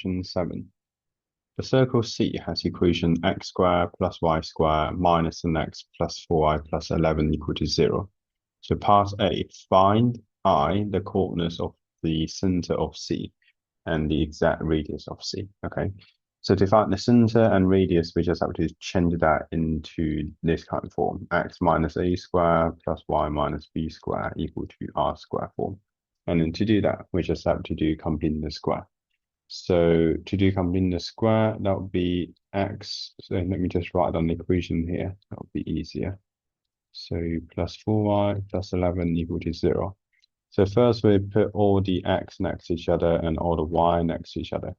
question 7. The circle C has equation x squared plus y squared minus an x plus 4y plus 11 equal to 0. So part A, find I, the coordinates of the center of C, and the exact radius of C. Okay, so to find the center and radius, we just have to change that into this kind of form: x minus a squared plus y minus b squared equal to r squared form. And then to do that, we just have to do completing the square. So to do completing the square, that would be x. So let me just write down the equation here. That would be easier. So plus 4y plus 11 equal to 0. So first we put all the x next to each other and all the y next to each other.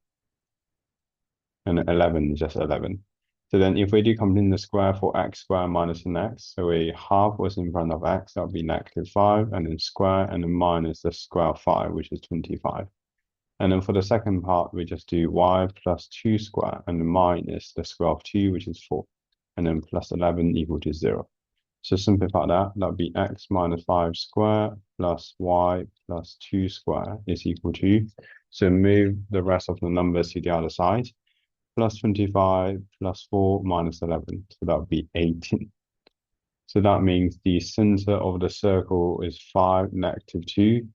And 11 is just 11. So then if we do complete the square for x squared minus an x, so a half was in front of x, that would be -5, and then square, and then minus the square of 5, which is 25. And then for the second part, we just do y plus 2 square, and then minus the square of 2, which is 4, and then plus 11 equal to 0. So simplify that, that would be x minus 5 square plus y plus 2 square is equal to, so move the rest of the numbers to the other side, plus 25 plus 4 minus 11, so that would be 18. So that means the center of the circle is 5, -2,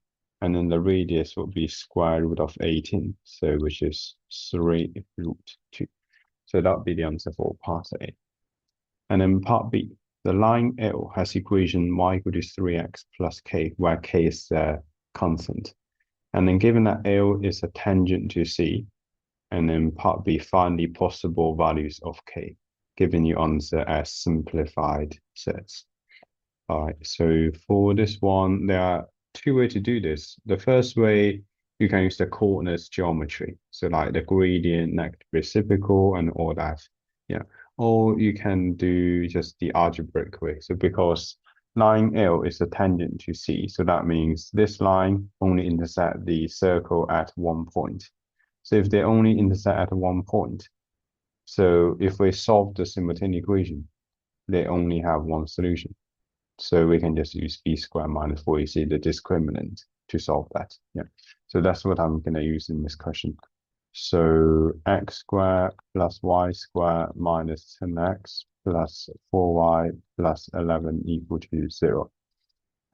and then the radius will be square root of 18, so which is 3 root 2. So that would be the answer for part A. And then part B. The line L has equation y equal to 3x plus k, where k is the constant. And then given that L is a tangent to C, and then part B, find the possible values of k, giving you answer as simplified sets. All right, so for this one, there are two ways to do this. The first way, you can use the coordinates geometry. So like the gradient, negative reciprocal, and all that. Yeah. Or you can do just the algebraic way. So because line L is a tangent to C, so that means this line only intersect the circle at one point. So if they only intersect at one point, so if we solve the simultaneous equation, they only have one solution. So we can just use b squared minus 4ac, the discriminant, to solve that. Yeah. So that's what I'm going to use in this question. So x squared plus y squared minus 10x plus 4y plus 11 equal to 0.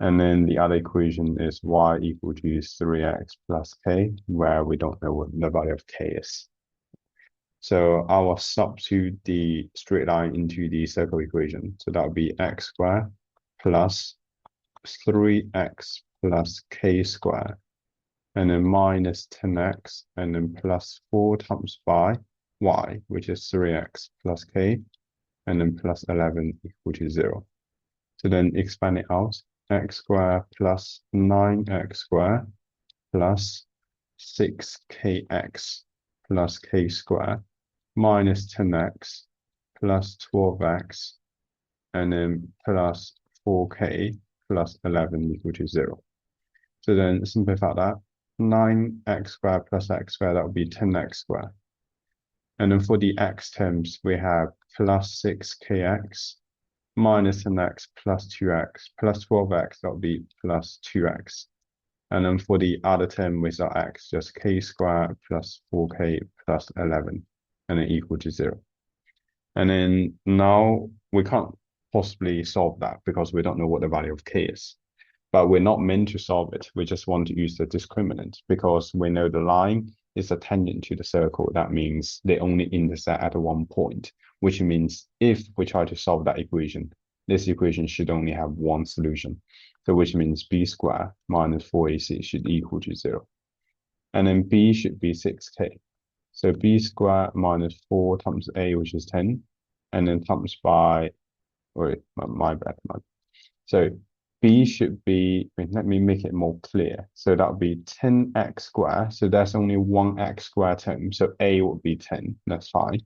And then the other equation is y equal to 3x plus k, where we don't know what the value of k is. So I will substitute the straight line into the circle equation. So that would be x squared plus 3x plus k squared, and then minus 10x, and then plus 4 times by y, which is 3x plus k, and then plus 11 equal to 0. So then expand it out, x squared plus 9x squared plus 6kx plus k squared minus 10x plus 12x, and then plus 4k plus 11 equal to 0. So then simplify that. 9x squared plus x squared, that would be 10x squared. And then for the x terms, we have plus 6kx minus 10x plus 2x plus 12x, that would be plus 2x. And then for the other term without x, just k squared plus 4k plus 11, and then equal to 0. And then now we can't possibly solve that because we don't know what the value of k is. But we're not meant to solve it. We just want to use the discriminant because we know the line is a tangent to the circle. That means they only intersect at one point, which means if we try to solve that equation, this equation should only have one solution. So which means b squared minus 4ac should equal to 0. And then b should be 6k. So b squared minus 4 times a, which is 10, and then times by, wait, my bad. So b should be, let me make it more clear. So that would be 10x squared. So there's only one x squared term. So a would be 10. That's fine.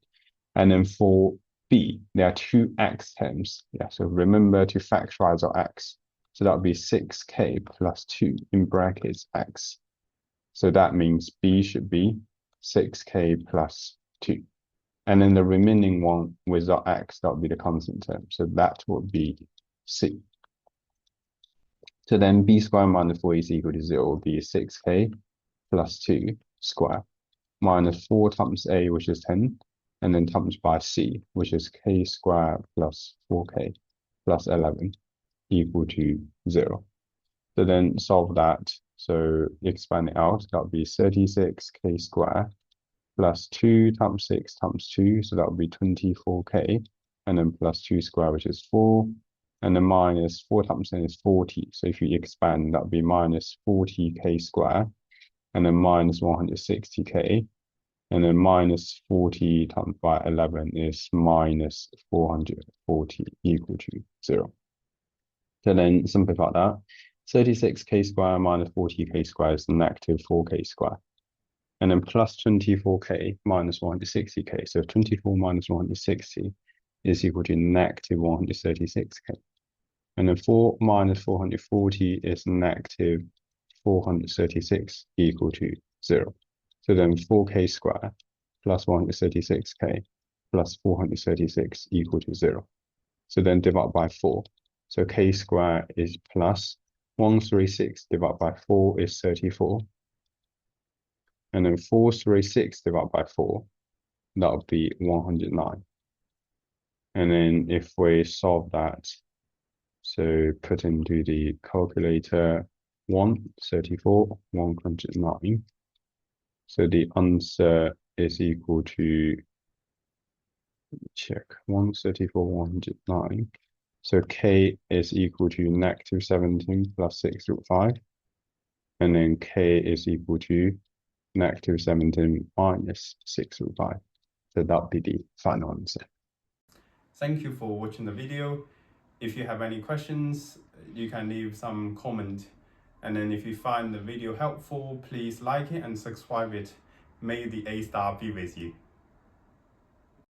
And then for b, there are two x terms. Yeah, so remember to factorize our x. So that would be 6k plus 2 in brackets x. So that means b should be 6k plus 2. And then the remaining one without x, that would be the constant term. So that would be c. So then b squared minus 4 is equal to 0 will be 6k plus 2 square. minus 4 times a, which is 10, and then times by c, which is k squared plus 4k plus 11 equal to 0. So then solve that. So expand it out, that would be 36k squared plus 2 times 6 times 2, so that would be 24k, and then plus 2 squared, which is 4, and then minus 4 times 10 is 40. So if you expand, that would be minus 40k squared, and then minus 160k, and then minus 40 times by 11 is minus 440 equal to 0. So then simplify that. 36k squared minus 40k squared is negative 4k squared. And then plus 24k minus 160k. So 24 minus 160 is equal to negative 136k. And then 4 minus 440 is negative 436 equal to 0. So then 4k squared plus 136k plus 436 equal to 0. So then divide by 4. So k squared is plus 136 divided by 4 is 34. And then 436 divided by 4, that would be 109. And then if we solve that, so put into the calculator 134, 109. So the answer is equal to, check, 134, 109. So k is equal to negative 17 plus 6 root 5. And then k is equal to negative 17 minus 6 root 5. So that would be the final answer. Thank you for watching the video. If you have any questions, you can leave some comment. And then if you find the video helpful, please like it and subscribe it. May the A star be with you.